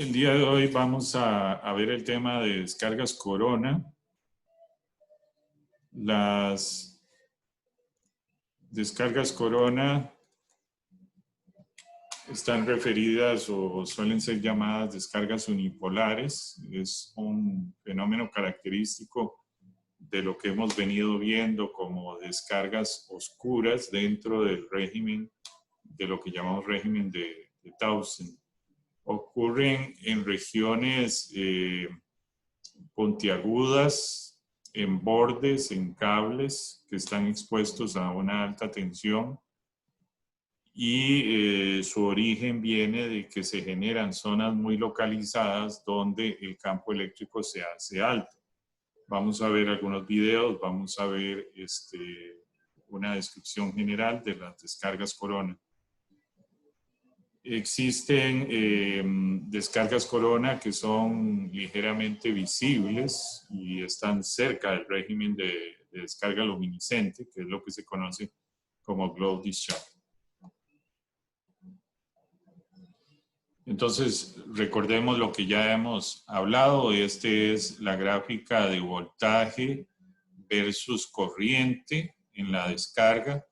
El día de hoy vamos a ver el tema de descargas Corona. Las descargas Corona están referidas o suelen ser llamadas descargas unipolares. Es un fenómeno característico de lo que hemos venido viendo como descargas oscuras dentro del régimen, de lo que llamamos régimen de Townsend. Ocurren en regiones puntiagudas, en bordes, en cables que están expuestos a una alta tensión y su origen viene de que se generan zonas muy localizadas donde el campo eléctrico se hace alto. Vamos a ver algunos videos, vamos a ver una descripción general de las descargas Corona. Existen descargas Corona que son ligeramente visibles y están cerca del régimen de descarga luminiscente, que es lo que se conoce como glow discharge. Entonces, recordemos lo que ya hemos hablado. Es la gráfica de voltaje versus corriente en la descarga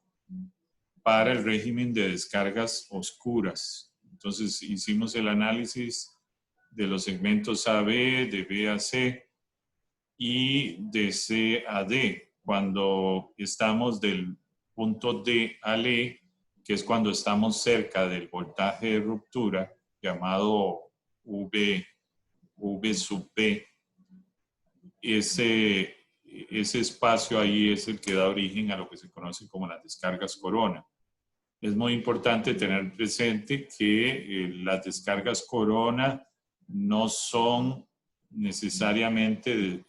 para el régimen de descargas oscuras. Entonces hicimos el análisis de los segmentos AB, de B a C y de C a D. Cuando estamos del punto D al E, que es cuando estamos cerca del voltaje de ruptura, llamado V sub B, ese espacio ahí es el que da origen a lo que se conoce como las descargas Corona. Es muy importante tener presente que las descargas Corona no son necesariamente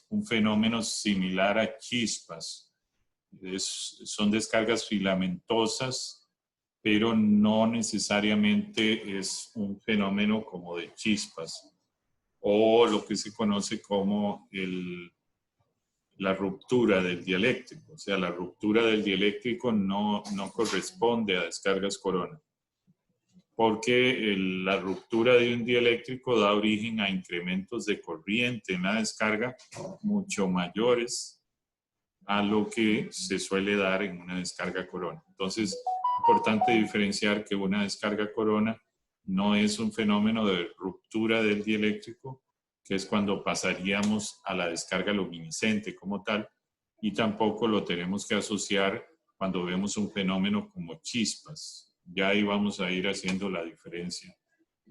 un fenómeno similar a chispas. Son descargas filamentosas, pero no necesariamente es un fenómeno como de chispas o lo que se conoce como la ruptura del dieléctrico. O sea, la ruptura del dieléctrico no corresponde a descargas Corona, porque la ruptura de un dieléctrico da origen a incrementos de corriente en la descarga mucho mayores a lo que se suele dar en una descarga Corona. Entonces, es importante diferenciar que una descarga Corona no es un fenómeno de ruptura del dieléctrico, que es cuando pasaríamos a la descarga luminiscente como tal, y tampoco lo tenemos que asociar cuando vemos un fenómeno como chispas. Ya ahí vamos a ir haciendo la diferencia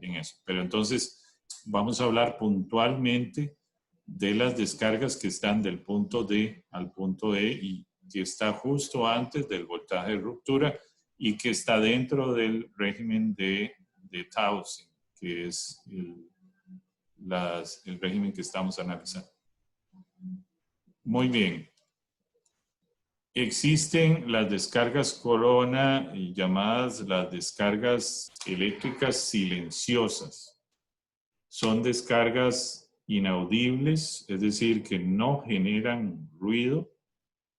en eso. Pero entonces vamos a hablar puntualmente de las descargas que están del punto D al punto E y que está justo antes del voltaje de ruptura y que está dentro del régimen de Townsend, que es el régimen que estamos analizando. Muy bien. Existen las descargas Corona llamadas las descargas eléctricas silenciosas. Son descargas inaudibles, es decir, que no generan ruido.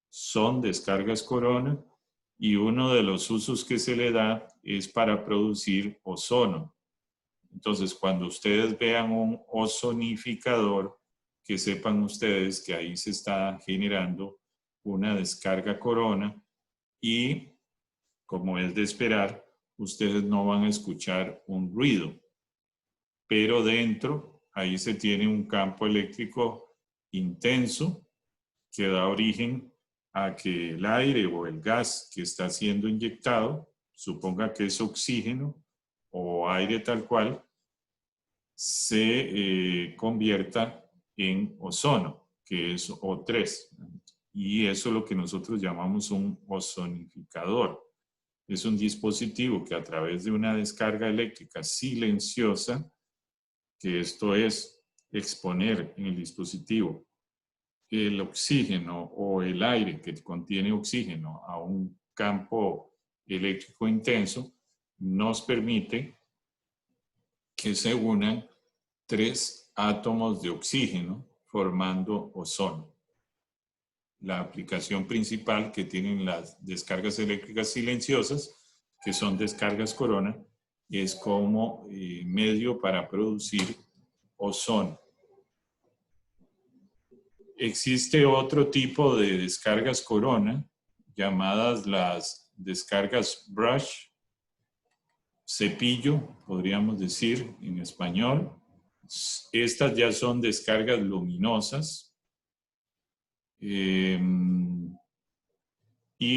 Son descargas Corona y uno de los usos que se le da es para producir ozono. Entonces, cuando ustedes vean un ozonificador, que sepan ustedes que ahí se está generando una descarga Corona y, como es de esperar, ustedes no van a escuchar un ruido. Pero dentro, ahí se tiene un campo eléctrico intenso que da origen a que el aire o el gas que está siendo inyectado, suponga que es oxígeno o aire tal cual, se convierta en ozono, que es O3. Y eso es lo que nosotros llamamos un ozonificador. Es un dispositivo que a través de una descarga eléctrica silenciosa, que esto es exponer en el dispositivo el oxígeno o el aire que contiene oxígeno a un campo eléctrico intenso, nos permite que se unan 3 átomos de oxígeno formando ozono. La aplicación principal que tienen las descargas eléctricas silenciosas, que son descargas Corona, es como medio para producir ozono. Existe otro tipo de descargas corona, llamadas las descargas brush, cepillo, podríamos decir en español. Estas ya son descargas luminosas. Y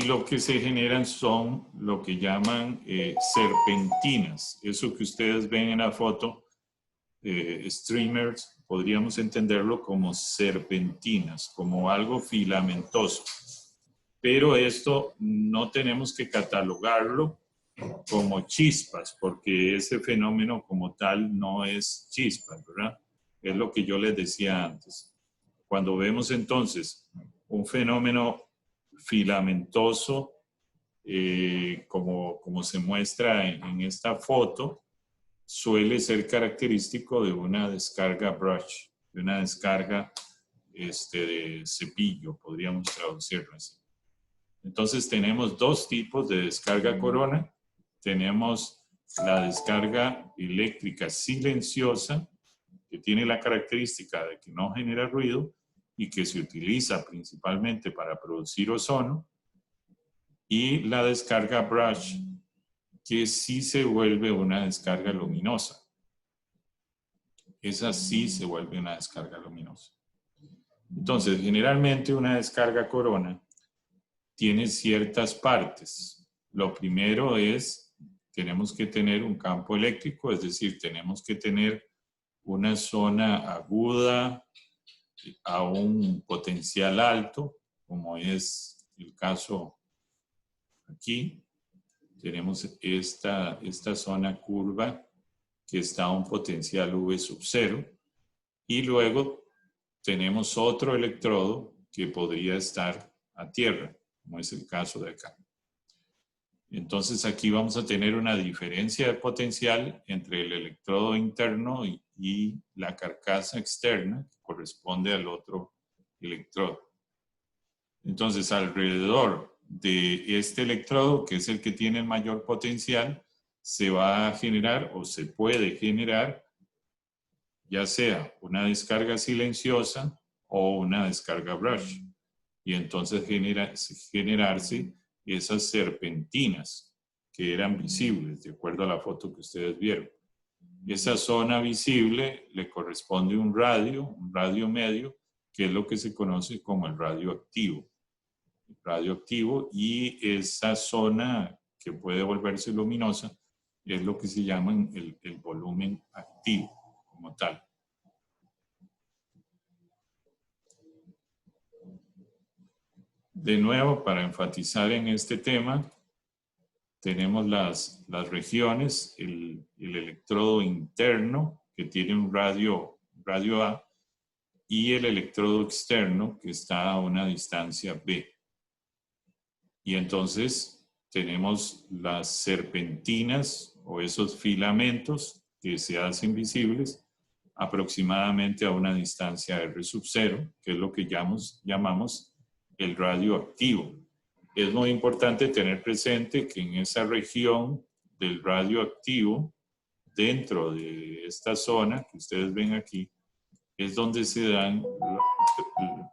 lo que se generan son lo que llaman serpentinas. Eso que ustedes ven en la foto, streamers, podríamos entenderlo como serpentinas, como algo filamentoso. Pero esto no tenemos que catalogarlo como chispas, porque ese fenómeno como tal no es chispas, ¿verdad? Es lo que yo les decía antes. Cuando vemos entonces un fenómeno filamentoso, como se muestra en esta foto, suele ser característico de una descarga brush, de una descarga de cepillo, podríamos traducirlo así. Entonces tenemos dos tipos de descarga corona. Tenemos la descarga eléctrica silenciosa, que tiene la característica de que no genera ruido y que se utiliza principalmente para producir ozono, y la descarga brush, que sí se vuelve una descarga luminosa. Esa sí se vuelve una descarga luminosa. Entonces, generalmente una descarga corona tiene ciertas partes. Lo primero es, tenemos que tener un campo eléctrico, es decir, tenemos que tener una zona aguda a un potencial alto, como es el caso aquí. Tenemos esta zona curva que está a un potencial V sub 0, y luego tenemos otro electrodo que podría estar a tierra, como es el caso de acá. Entonces aquí vamos a tener una diferencia de potencial entre el electrodo interno y la carcasa externa, que corresponde al otro electrodo. Entonces, alrededor de este electrodo, que es el que tiene el mayor potencial, se va a generar o se puede generar ya sea una descarga silenciosa o una descarga brush. Y entonces generarse esas serpentinas que eran visibles, de acuerdo a la foto que ustedes vieron. Esa zona visible le corresponde un radio medio, que es lo que se conoce como el radioactivo. Y esa zona que puede volverse luminosa es lo que se llama el volumen activo como tal. De nuevo, para enfatizar en este tema, tenemos las regiones, el electrodo interno, que tiene un radio A, y el electrodo externo, que está a una distancia B. Y entonces tenemos las serpentinas o esos filamentos que se hacen visibles aproximadamente a una distancia R sub 0, que es lo que llamamos el radioactivo. Es muy importante tener presente que en esa región del radioactivo, dentro de esta zona que ustedes ven aquí, es donde se dan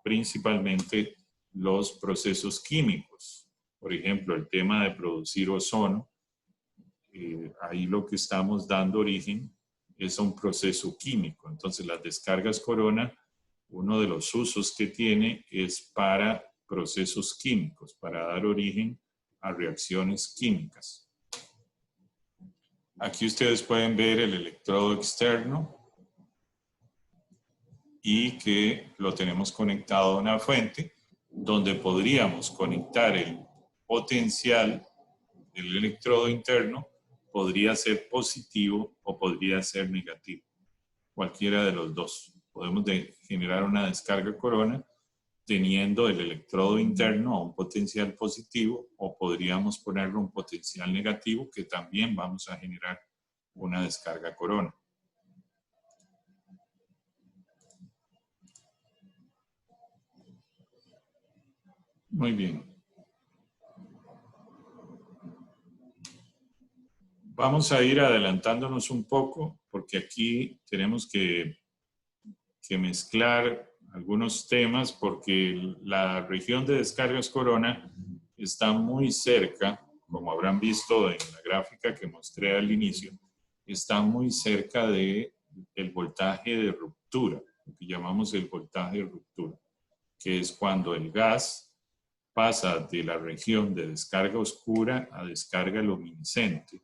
principalmente los procesos químicos. Por ejemplo, el tema de producir ozono, ahí lo que estamos dando origen es a un proceso químico. Entonces, las descargas corona, uno de los usos que tiene es para procesos químicos, para dar origen a reacciones químicas. Aquí ustedes pueden ver el electrodo externo y que lo tenemos conectado a una fuente donde podríamos conectar el potencial del electrodo interno, podría ser positivo o podría ser negativo, cualquiera de los dos. Podemos generar una descarga corona teniendo el electrodo interno a un potencial positivo, o podríamos ponerle un potencial negativo, que también vamos a generar una descarga corona. Muy bien. Vamos a ir adelantándonos un poco porque aquí tenemos que mezclar algunos temas porque la región de descargas corona está muy cerca, como habrán visto en la gráfica que mostré al inicio, está muy cerca del voltaje de ruptura, lo que llamamos el voltaje de ruptura, que es cuando el gas pasa de la región de descarga oscura a descarga luminiscente.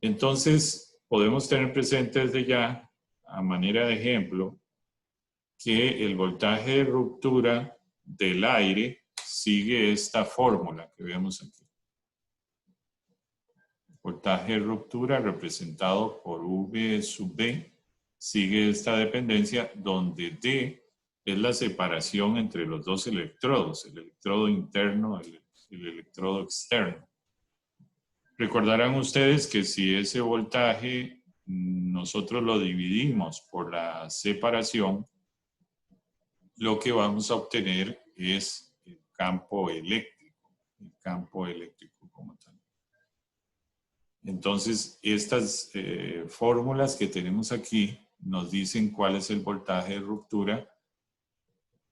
Entonces, podemos tener presente desde ya, a manera de ejemplo, que el voltaje de ruptura del aire sigue esta fórmula que vemos aquí. Voltaje de ruptura representado por V sub D sigue esta dependencia donde D es la separación entre los dos electrodos, el electrodo interno y el electrodo externo. Recordarán ustedes que si ese voltaje nosotros lo dividimos por la separación, lo que vamos a obtener es el campo eléctrico como tal. Entonces, estas fórmulas que tenemos aquí nos dicen cuál es el voltaje de ruptura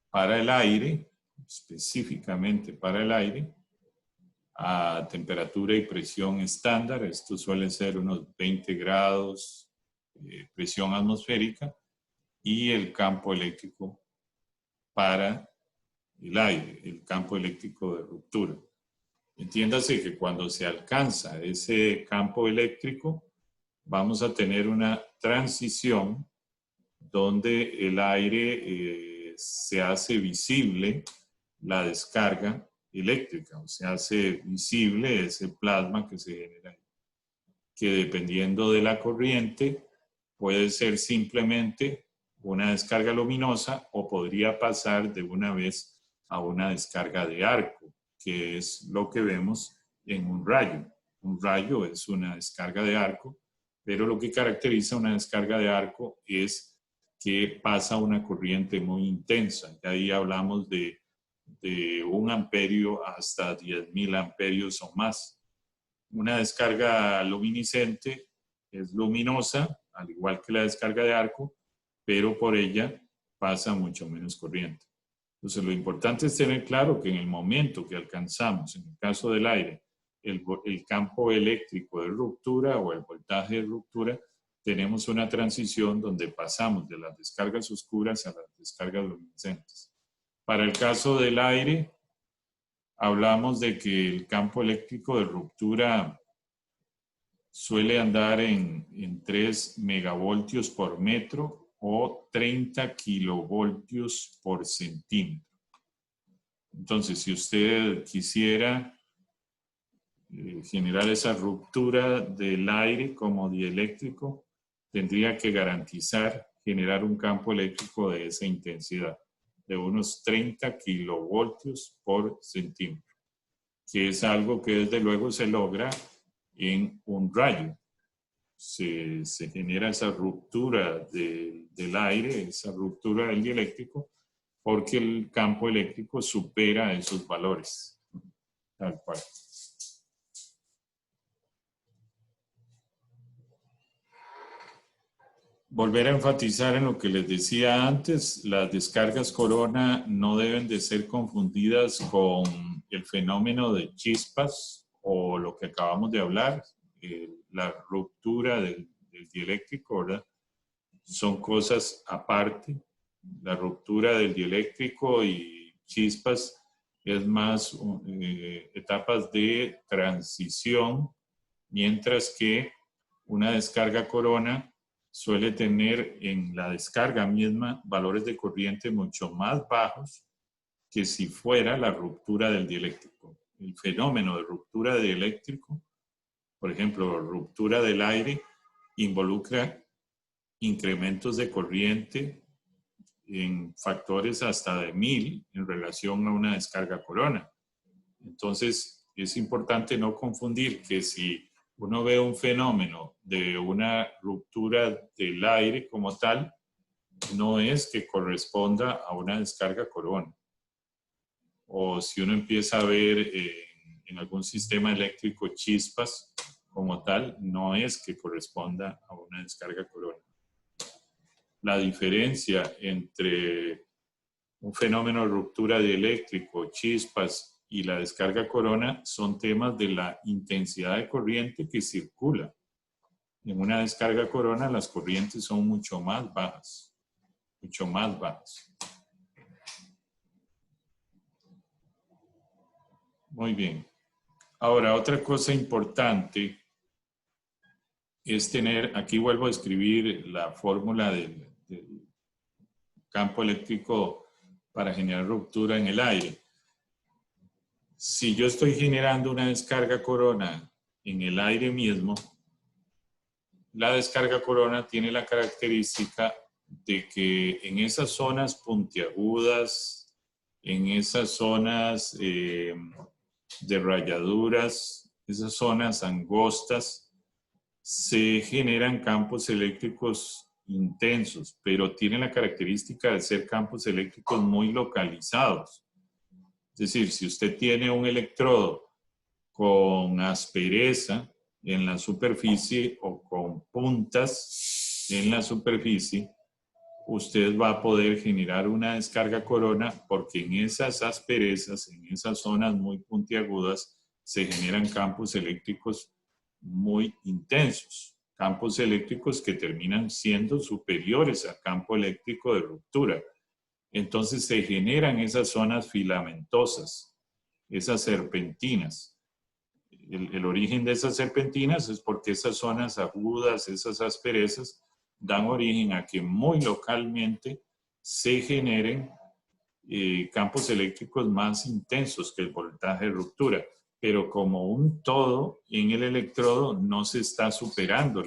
para el aire, específicamente para el aire, a temperatura y presión estándar. Esto suele ser unos 20 grados, presión atmosférica, y el campo eléctrico para el aire, el campo eléctrico de ruptura. Entiéndase que cuando se alcanza ese campo eléctrico, vamos a tener una transición donde el aire se hace visible la descarga eléctrica, o se hace visible ese plasma que se genera, que dependiendo de la corriente puede ser simplemente una descarga luminosa o podría pasar de una vez a una descarga de arco, que es lo que vemos en un rayo. Un rayo es una descarga de arco, pero lo que caracteriza una descarga de arco es que pasa una corriente muy intensa. Y ahí hablamos de 1 amperio hasta 10.000 amperios o más. Una descarga luminiscente es luminosa, al igual que la descarga de arco, pero por ella pasa mucho menos corriente. Entonces, lo importante es tener claro que en el momento que alcanzamos, en el caso del aire, el campo eléctrico de ruptura o el voltaje de ruptura, tenemos una transición donde pasamos de las descargas oscuras a las descargas luminiscentes. Para el caso del aire, hablamos de que el campo eléctrico de ruptura suele andar en 3 megavoltios por metro o 30 kilovoltios por centímetro. Entonces, si usted quisiera generar esa ruptura del aire como dieléctrico, tendría que garantizar generar un campo eléctrico de esa intensidad, de unos 30 kilovoltios por centímetro, que es algo que desde luego se logra en un rayo. Se genera esa ruptura del aire, esa ruptura del dieléctrico, porque el campo eléctrico supera esos valores. Tal cual. Volver a enfatizar en lo que les decía antes, las descargas corona no deben de ser confundidas con el fenómeno de chispas o lo que acabamos de hablar, la ruptura del dieléctrico, ¿verdad? Son cosas aparte. La ruptura del dieléctrico y chispas es más etapas de transición, mientras que una descarga corona suele tener en la descarga misma valores de corriente mucho más bajos que si fuera la ruptura del dieléctrico. El fenómeno de ruptura del dieléctrico, por ejemplo, ruptura del aire, involucra incrementos de corriente en factores hasta de 1000 en relación a una descarga corona. Entonces, es importante no confundir que si uno ve un fenómeno de una ruptura del aire como tal, no es que corresponda a una descarga corona. O si uno empieza a ver en algún sistema eléctrico chispas, como tal no es que corresponda a una descarga corona. La diferencia entre un fenómeno de ruptura dieléctrico, chispas y la descarga corona son temas de la intensidad de corriente que circula. En una descarga corona las corrientes son mucho más bajas, mucho más bajas. Muy bien. Ahora, otra cosa importante es tener, aquí vuelvo a escribir la fórmula del campo eléctrico para generar ruptura en el aire. Si yo estoy generando una descarga corona en el aire mismo, la descarga corona tiene la característica de que en esas zonas puntiagudas, en esas zonas de rayaduras, esas zonas angostas, se generan campos eléctricos intensos, pero tienen la característica de ser campos eléctricos muy localizados. Es decir, si usted tiene un electrodo con aspereza en la superficie o con puntas en la superficie, usted va a poder generar una descarga corona porque en esas asperezas, en esas zonas muy puntiagudas, se generan campos eléctricos muy intensos, campos eléctricos que terminan siendo superiores al campo eléctrico de ruptura. Entonces se generan esas zonas filamentosas, esas serpentinas. El origen de esas serpentinas es porque esas zonas agudas, esas asperezas, dan origen a que muy localmente se generen campos eléctricos más intensos que el voltaje de ruptura. Pero como un todo en el electrodo no se está superando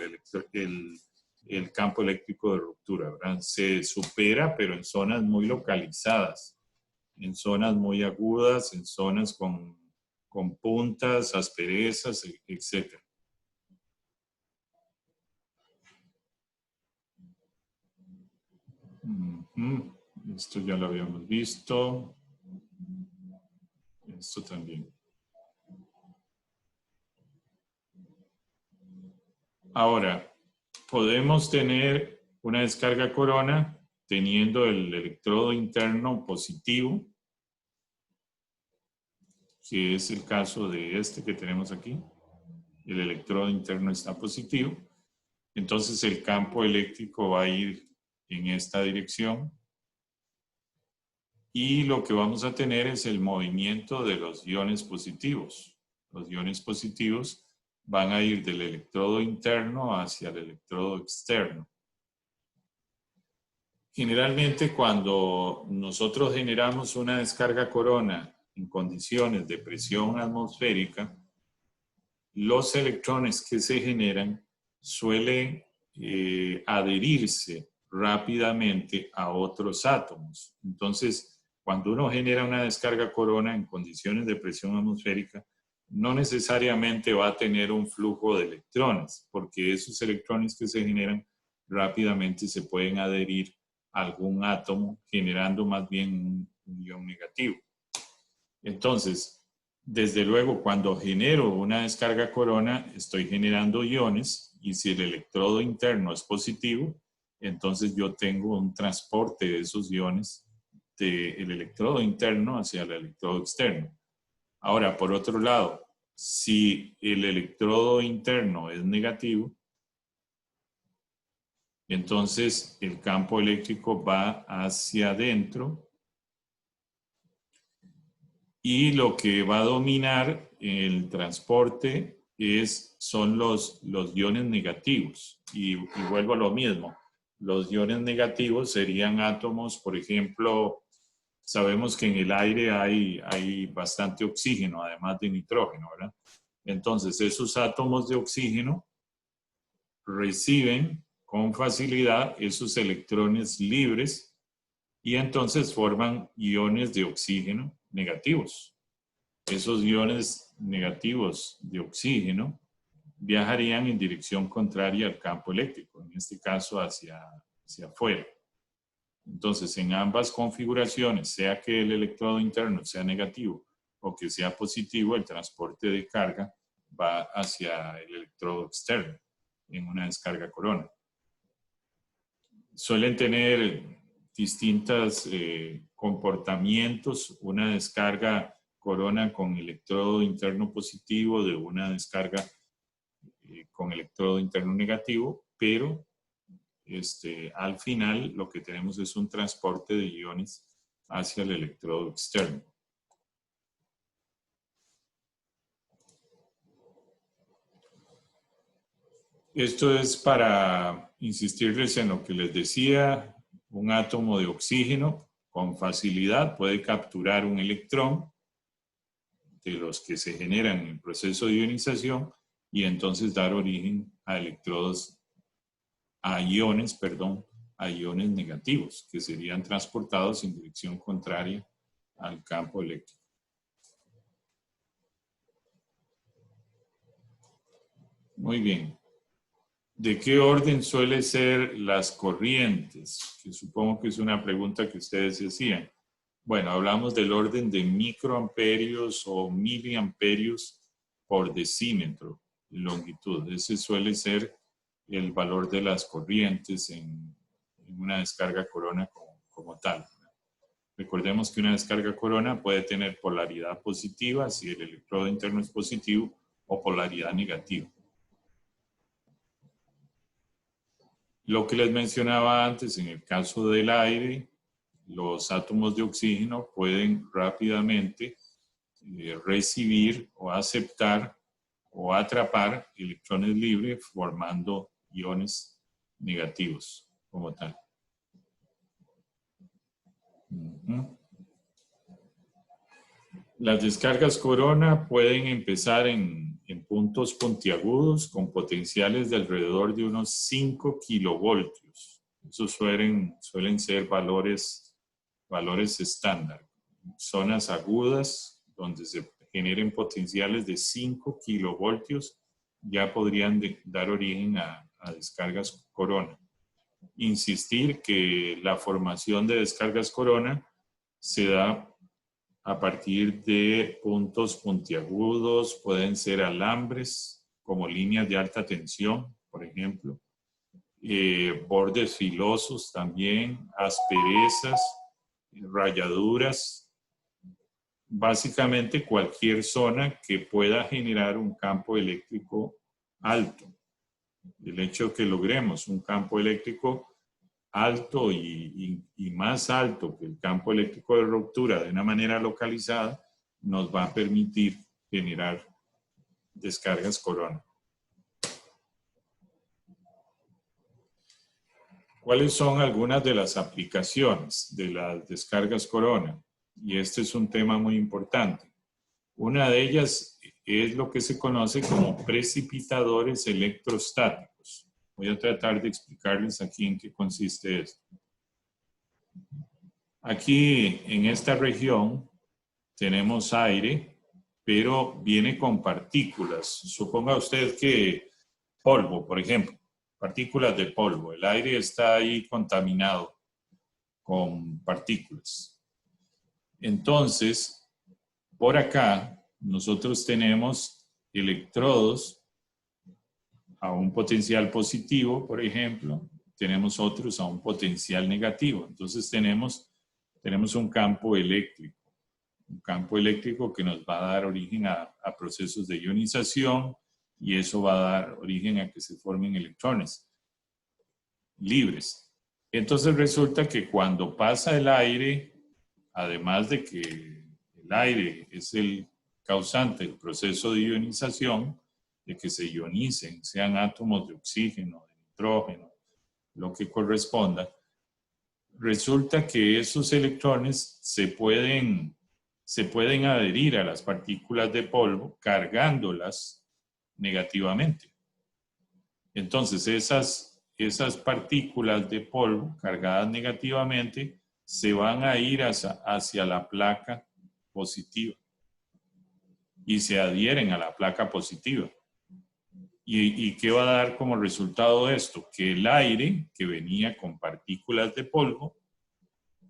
el campo eléctrico de ruptura, ¿verdad? Se supera, pero en zonas muy localizadas, en zonas muy agudas, en zonas con puntas, asperezas, etc. Esto ya lo habíamos visto. Esto también. Ahora, podemos tener una descarga corona teniendo el electrodo interno positivo, que es el caso de este que tenemos aquí. El electrodo interno está positivo. Entonces el campo eléctrico va a ir en esta dirección. Y lo que vamos a tener es el movimiento de los iones positivos. Los iones positivos van a ir del electrodo interno hacia el electrodo externo. Generalmente cuando nosotros generamos una descarga corona en condiciones de presión atmosférica, los electrones que se generan suelen adherirse rápidamente a otros átomos. Entonces, cuando uno genera una descarga corona en condiciones de presión atmosférica, no necesariamente va a tener un flujo de electrones, porque esos electrones que se generan rápidamente se pueden adherir a algún átomo, generando más bien un ion negativo. Entonces, desde luego, cuando genero una descarga corona, estoy generando iones, y si el electrodo interno es positivo, entonces yo tengo un transporte de esos iones del electrodo interno hacia el electrodo externo. Ahora, por otro lado, si el electrodo interno es negativo, entonces el campo eléctrico va hacia adentro y lo que va a dominar el transporte son los iones negativos. Y vuelvo a lo mismo. Los iones negativos serían átomos, por ejemplo, sabemos que en el aire hay bastante oxígeno, además de nitrógeno, ¿verdad? Entonces, esos átomos de oxígeno reciben con facilidad esos electrones libres y entonces forman iones de oxígeno negativos. Esos iones negativos de oxígeno viajarían en dirección contraria al campo eléctrico, en este caso hacia afuera. Entonces, en ambas configuraciones, sea que el electrodo interno sea negativo o que sea positivo, el transporte de carga va hacia el electrodo externo en una descarga corona. Suelen tener distintos comportamientos, una descarga corona con electrodo interno positivo de una descarga con electrodo interno negativo, pero al final lo que tenemos es un transporte de iones hacia el electrodo externo. Esto es para insistirles en lo que les decía, un átomo de oxígeno con facilidad puede capturar un electrón de los que se generan en el proceso de ionización y entonces dar origen a electrodos, a iones negativos que serían transportados en dirección contraria al campo eléctrico. Muy bien. ¿De qué orden suelen ser las corrientes? Que supongo que es una pregunta que ustedes se hacían. Bueno, hablamos del orden de microamperios o miliamperios por decímetro de longitud. Ese suele ser el valor de las corrientes en una descarga corona como tal. Recordemos que una descarga corona puede tener polaridad positiva si el electrodo interno es positivo o polaridad negativa. Lo que les mencionaba antes, en el caso del aire, los átomos de oxígeno pueden rápidamente recibir o aceptar o atrapar electrones libres formando iones negativos como tal. Las descargas corona pueden empezar en puntos puntiagudos con potenciales de alrededor de unos 5 kilovoltios. Esos suelen ser valores estándar. Zonas agudas donde se generen potenciales de 5 kilovoltios ya podrían dar origen a descargas corona. Insistir que la formación de descargas corona se da a partir de puntos puntiagudos, pueden ser alambres como líneas de alta tensión, por ejemplo, bordes filosos también, asperezas, rayaduras, básicamente cualquier zona que pueda generar un campo eléctrico alto. El hecho de que logremos un campo eléctrico alto y más alto que el campo eléctrico de ruptura de una manera localizada nos va a permitir generar descargas corona. ¿Cuáles son algunas de las aplicaciones de las descargas corona? Y este es un tema muy importante. Una de ellas es lo que se conoce como precipitadores electrostáticos. Voy a tratar de explicarles aquí en qué consiste esto. Aquí en esta región tenemos aire, pero viene con partículas. Suponga usted que polvo, por ejemplo, partículas de polvo. El aire está ahí contaminado con partículas. Entonces, por acá nosotros tenemos electrodos a un potencial positivo, por ejemplo, tenemos otros a un potencial negativo. Entonces tenemos un campo eléctrico que nos va a dar origen a procesos de ionización y eso va a dar origen a que se formen electrones libres. Entonces resulta que cuando pasa el aire, además de que el aire es el causante del proceso de ionización, de que se ionicen, sean átomos de oxígeno, de nitrógeno, lo que corresponda, resulta que esos electrones se pueden adherir a las partículas de polvo cargándolas negativamente. Entonces esas partículas de polvo cargadas negativamente se van a ir hacia la placa positiva y se adhieren a la placa positiva. ¿Y qué va a dar como resultado esto? Que el aire que venía con partículas de polvo,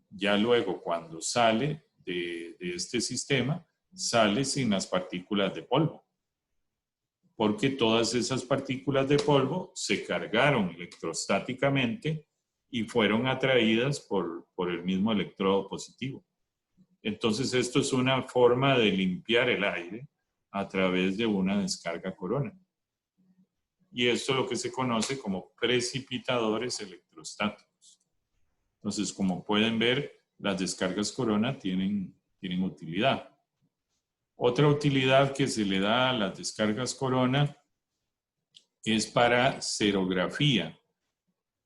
ya luego cuando sale de este sistema, sale sin las partículas de polvo. porque todas esas partículas de polvo se cargaron electrostáticamente y fueron atraídas por el mismo electrodo positivo. Entonces, esto es una forma de limpiar el aire a través de una descarga corona. Y esto es lo que se conoce como precipitadores electrostáticos. Entonces, como pueden ver, las descargas corona tienen utilidad. Otra utilidad que se le da a las descargas corona es para serografía.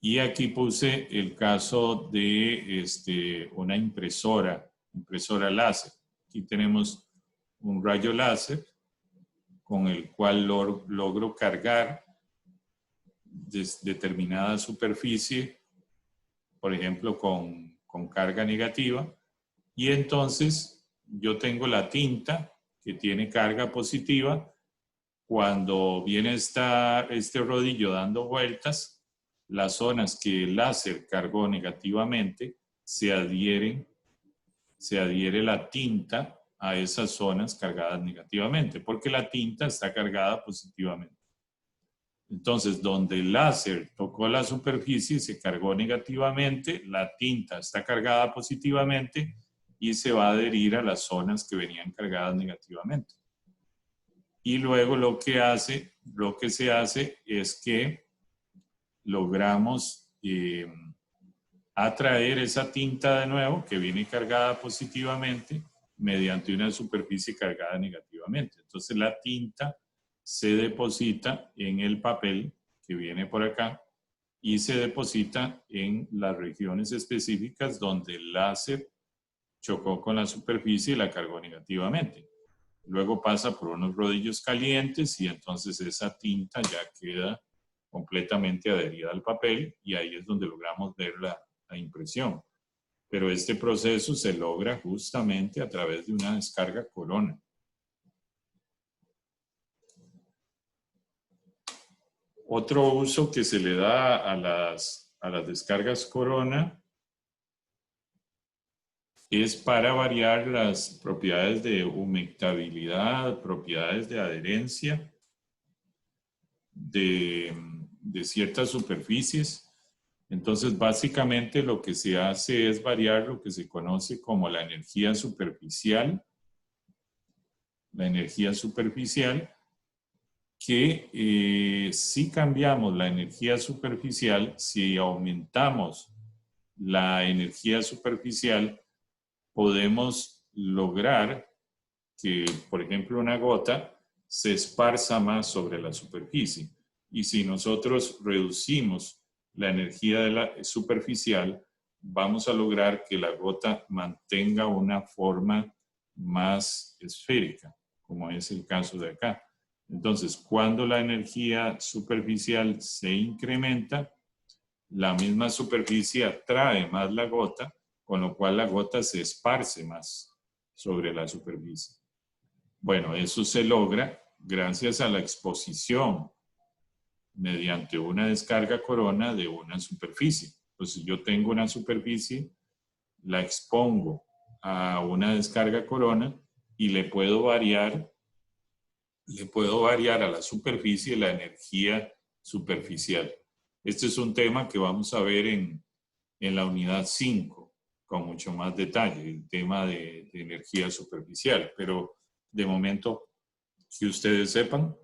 Y aquí puse el caso de una impresora láser. Aquí tenemos un rayo láser con el cual logro cargar determinada superficie, por ejemplo, con carga negativa. Y entonces yo tengo la tinta que tiene carga positiva. Cuando viene este rodillo dando vueltas, las zonas que el láser cargó negativamente se adhiere la tinta a esas zonas cargadas negativamente, porque la tinta está cargada positivamente. Entonces, donde el láser tocó la superficie, se cargó negativamente, la tinta está cargada positivamente y se va a adherir a las zonas que venían cargadas negativamente. Y luego lo que se hace es que logramos atraer esa tinta de nuevo que viene cargada positivamente mediante una superficie cargada negativamente. Entonces la tinta se deposita en el papel que viene por acá y se deposita en las regiones específicas donde el láser chocó con la superficie y la cargó negativamente. Luego pasa por unos rodillos calientes y entonces esa tinta ya queda completamente adherida al papel y ahí es donde logramos ver la impresión. Pero este proceso se logra justamente a través de una descarga corona. Otro uso que se le da a las descargas corona es para variar las propiedades de humectabilidad, propiedades de adherencia de ciertas superficies. Entonces, básicamente lo que se hace es variar lo que se conoce como la energía superficial. La energía superficial, que si cambiamos la energía superficial, si aumentamos la energía superficial, podemos lograr que, por ejemplo, una gota se esparza más sobre la superficie. Y si nosotros reducimos la energía de la superficial, vamos a lograr que la gota mantenga una forma más esférica, como es el caso de acá. Entonces, cuando la energía superficial se incrementa, la misma superficie atrae más la gota, con lo cual la gota se esparce más sobre la superficie. Bueno, eso se logra gracias a la exposición mediante una descarga corona de una superficie. Entonces, yo tengo una superficie, la expongo a una descarga corona y le puedo variar a la superficie la energía superficial. Este es un tema que vamos a ver en la unidad 5 con mucho más detalle, el tema de energía superficial. Pero de momento, que ustedes sepan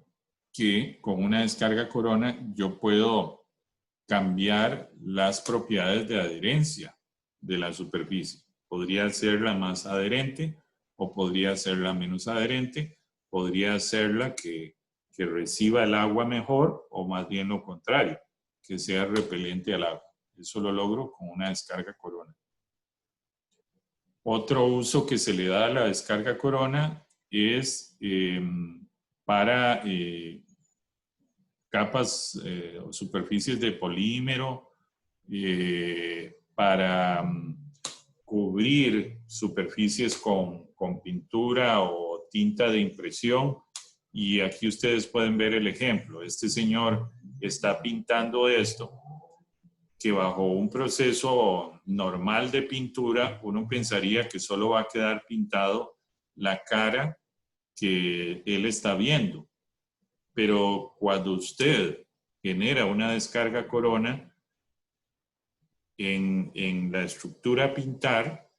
que con una descarga corona yo puedo cambiar las propiedades de adherencia de la superficie. Podría ser la más adherente o podría ser la menos adherente. Podría ser la que reciba el agua mejor o más bien lo contrario, que sea repelente al agua. Eso lo logro con una descarga corona. Otro uso que se le da a la descarga corona es para capas o superficies de polímero, para cubrir superficies con pintura o tinta de impresión. Y aquí ustedes pueden ver el ejemplo. Este señor está pintando esto, que bajo un proceso normal de pintura, uno pensaría que solo va a quedar pintado la cara que él está viendo. Pero cuando usted genera una descarga corona en la estructura pintar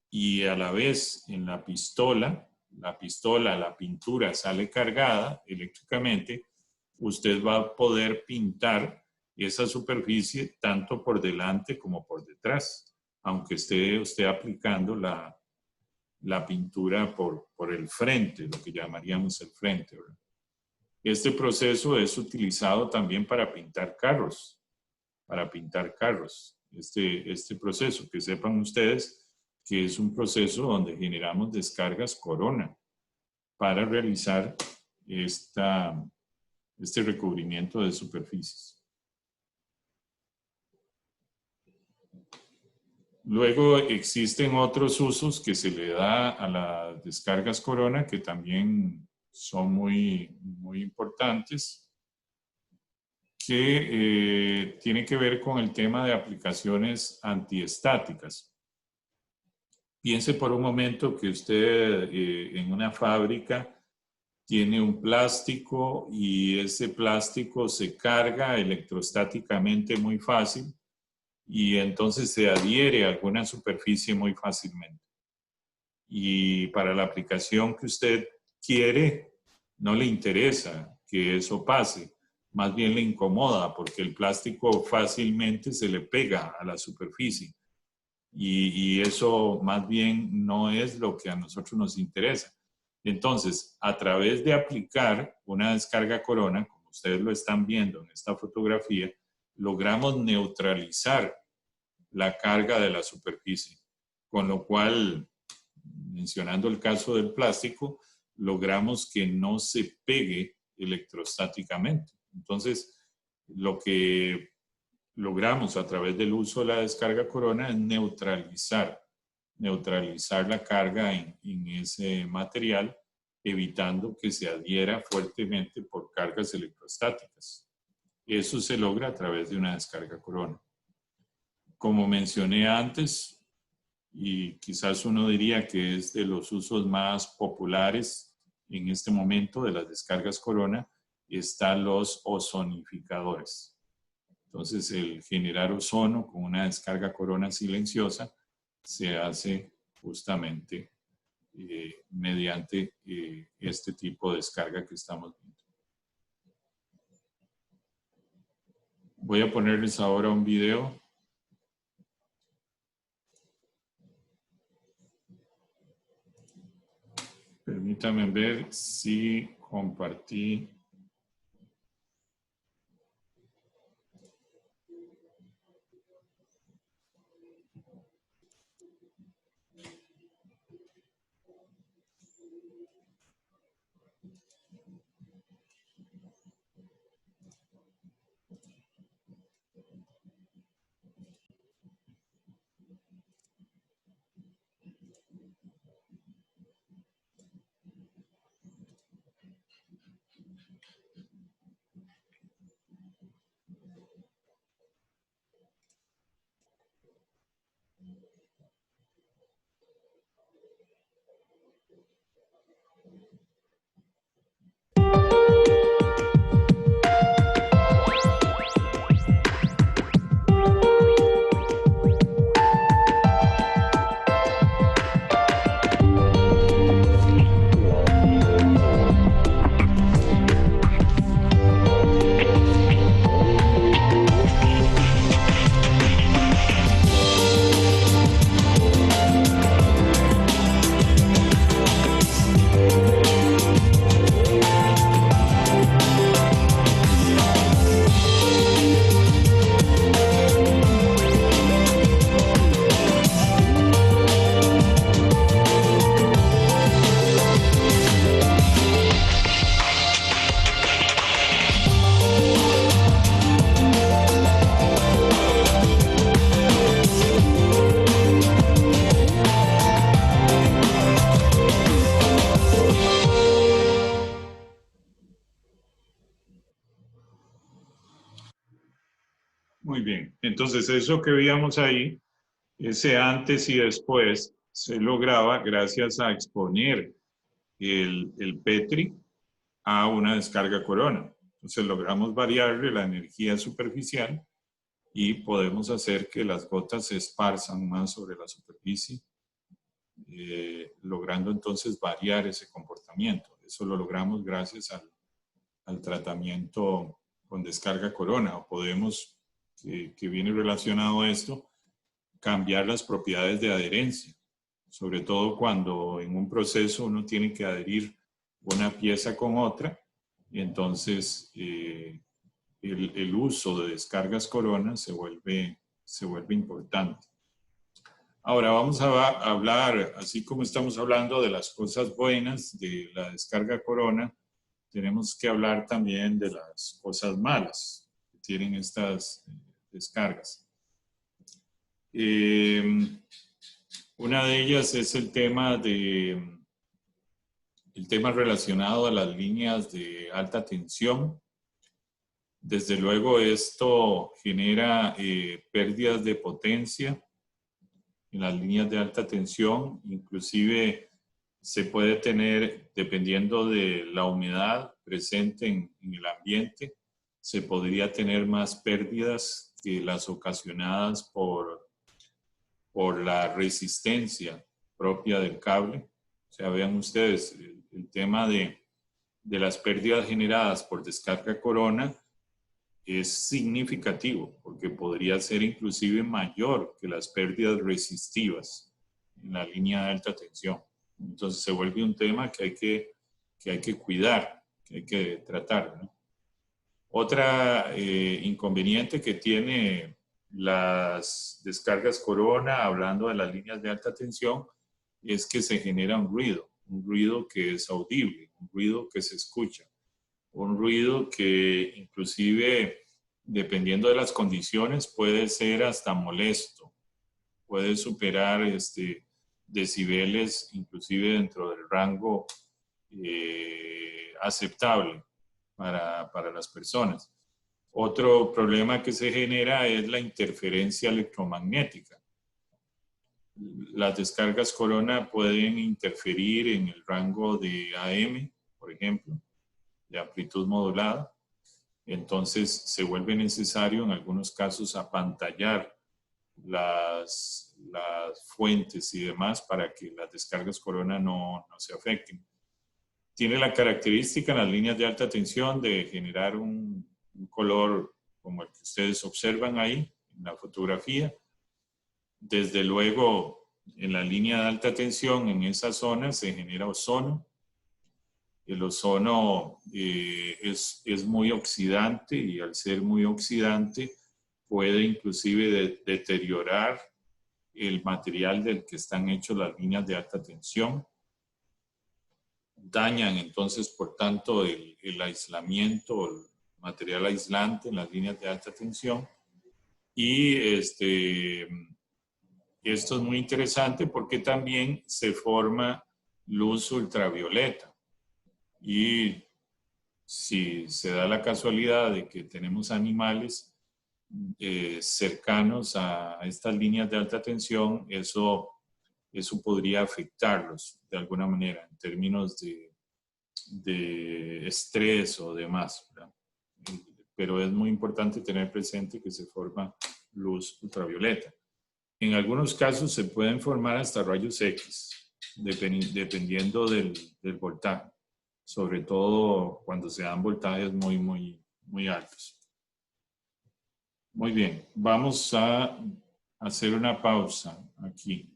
y a la vez en la pintura sale cargada eléctricamente, usted va a poder pintar esa superficie tanto por delante como por detrás, aunque esté usted aplicando la pintura por el frente, lo que llamaríamos el frente, ¿verdad? Este proceso es utilizado también para pintar carros, Este proceso, que sepan ustedes que es un proceso donde generamos descargas corona para realizar este recubrimiento de superficies. Luego existen otros usos que se le da a las descargas corona que también son muy importantes, que tiene que ver con el tema de aplicaciones antiestáticas. Piense por un momento que usted en una fábrica tiene un plástico y ese plástico se carga electrostáticamente muy fácil y entonces se adhiere a alguna superficie muy fácilmente. Y para la aplicación que usted quiere, no le interesa que eso pase, más bien le incomoda porque el plástico fácilmente se le pega a la superficie. Y eso más bien no es lo que a nosotros nos interesa. Entonces, a través de aplicar una descarga corona, como ustedes lo están viendo en esta fotografía, logramos neutralizar la carga de la superficie, con lo cual, mencionando el caso del plástico, logramos que no se pegue electrostáticamente. Entonces, lo que logramos a través del uso de la descarga corona es neutralizar la carga en ese material, evitando que se adhiera fuertemente por cargas electrostáticas. Eso se logra a través de una descarga corona. Como mencioné antes, y quizás uno diría que es de los usos más populares en este momento de las descargas corona, están los ozonificadores. Entonces, el generar ozono con una descarga corona silenciosa se hace justamente mediante este tipo de descarga que estamos viendo. Voy a ponerles ahora un video. Permítanme ver si compartí. Muy bien, entonces eso que veíamos ahí, ese antes y después, se lograba gracias a exponer el Petri a una descarga corona. Entonces logramos variarle la energía superficial y podemos hacer que las gotas se esparzan más sobre la superficie, logrando entonces variar ese comportamiento. Eso lo logramos gracias al tratamiento con descarga corona. O podemos, que viene relacionado a esto, cambiar las propiedades de adherencia, sobre todo cuando en un proceso uno tiene que adherir una pieza con otra, y entonces el uso de descargas corona se vuelve importante. Ahora vamos a hablar, así como estamos hablando de las cosas buenas de la descarga corona, tenemos que hablar también de las cosas malas que tienen estas descargas. Una de ellas es el tema relacionado a las líneas de alta tensión. Desde luego esto genera pérdidas de potencia en las líneas de alta tensión. Inclusive se puede tener, dependiendo de la humedad presente en el ambiente, se podría tener más pérdidas que las ocasionadas por la resistencia propia del cable. O sea, vean ustedes, el tema de las pérdidas generadas por descarga corona es significativo, porque podría ser inclusive mayor que las pérdidas resistivas en la línea de alta tensión. Entonces se vuelve un tema que hay que cuidar, que hay que tratar, ¿no? Otra inconveniente que tiene las descargas corona, hablando de las líneas de alta tensión, es que se genera un ruido que es audible, un ruido que se escucha, un ruido que inclusive, dependiendo de las condiciones, puede ser hasta molesto, puede superar decibeles, inclusive dentro del rango aceptable para las personas. Otro problema que se genera es la interferencia electromagnética. Las descargas corona pueden interferir en el rango de AM, por ejemplo, de amplitud modulada. Entonces se vuelve necesario en algunos casos apantallar las fuentes y demás para que las descargas corona no se afecten. Tiene la característica en las líneas de alta tensión de generar un color como el que ustedes observan ahí en la fotografía. Desde luego, en la línea de alta tensión, en esa zona se genera ozono. El ozono es muy oxidante, y al ser muy oxidante puede inclusive deteriorar el material del que están hechas las líneas de alta tensión. Dañan entonces, por tanto, el aislamiento, el material aislante en las líneas de alta tensión. Y esto es muy interesante porque también se forma luz ultravioleta. Y si se da la casualidad de que tenemos animales cercanos a estas líneas de alta tensión, eso podría afectarlos de alguna manera en términos de estrés o demás, ¿verdad? Pero es muy importante tener presente que se forma luz ultravioleta. En algunos casos se pueden formar hasta rayos X, dependiendo del voltaje, sobre todo cuando se dan voltajes muy altos. Muy bien, vamos a hacer una pausa aquí.